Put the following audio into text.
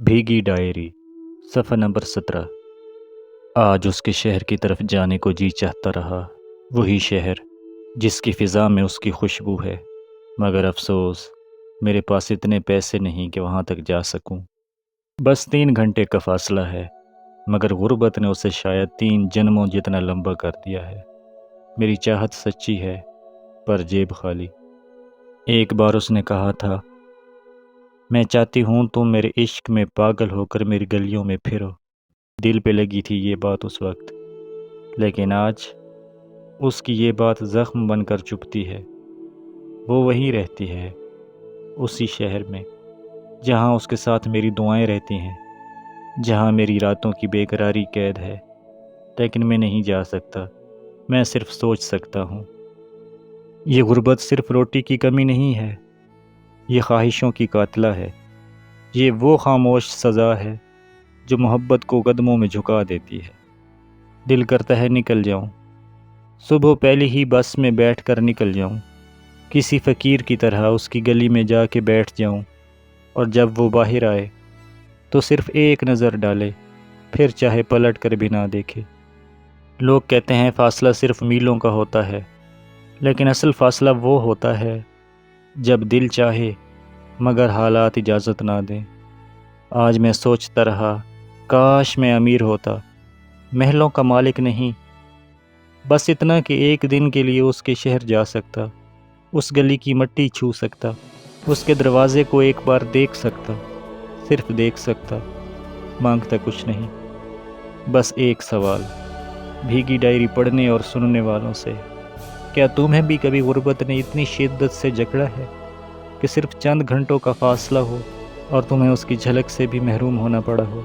بھیگی diary صفحہ number 17۔ آج اس کے شہر کی طرف جانے کو جی چاہتا رہا، وہی شہر جس کی فضا میں اس کی خوشبو ہے، مگر افسوس میرے پاس اتنے پیسے نہیں کہ وہاں تک جا سکوں۔ بس 3 گھنٹے کا فاصلہ ہے، مگر غربت نے اسے شاید 3 جنموں جتنا لمبا کر دیا ہے۔ میری چاہت سچی ہے پر جیب خالی۔ ایک بار اس نے کہا تھا، میں چاہتی ہوں تم میرے عشق میں پاگل ہو کر میری گلیوں میں پھرو۔ دل پہ لگی تھی یہ بات اس وقت، لیکن آج اس کی یہ بات زخم بن کر چبھتی ہے۔ وہ وہیں رہتی ہے، اسی شہر میں جہاں اس کے ساتھ میری دعائیں رہتی ہیں، جہاں میری راتوں کی بے قراری قید ہے، لیکن میں نہیں جا سکتا، میں صرف سوچ سکتا ہوں۔ یہ غربت صرف روٹی کی کمی نہیں ہے، یہ خواہشوں کی قاتلہ ہے، یہ وہ خاموش سزا ہے جو محبت کو قدموں میں جھکا دیتی ہے۔ دل کرتا ہے نکل جاؤں، صبح پہلی ہی بس میں بیٹھ کر نکل جاؤں، کسی فقیر کی طرح اس کی گلی میں جا کے بیٹھ جاؤں، اور جب وہ باہر آئے تو صرف ایک نظر ڈالے، پھر چاہے پلٹ کر بھی نہ دیکھے۔ لوگ کہتے ہیں فاصلہ صرف میلوں کا ہوتا ہے، لیکن اصل فاصلہ وہ ہوتا ہے جب دل چاہے مگر حالات اجازت نہ دیں۔ آج میں سوچتا رہا، کاش میں امیر ہوتا، محلوں کا مالک نہیں، بس اتنا کہ ایک دن کے لیے اس کے شہر جا سکتا، اس گلی کی مٹی چھو سکتا، اس کے دروازے کو ایک بار دیکھ سکتا، صرف دیکھ سکتا، مانگتا کچھ نہیں، بس ایک سوال بھیگی ڈائری پڑھنے اور سننے والوں سے، کیا تمہیں بھی کبھی غربت نے اتنی شدت سے جکڑا ہے کہ صرف چند گھنٹوں کا فاصلہ ہو اور تمہیں اس کی جھلک سے بھی محروم ہونا پڑا ہو؟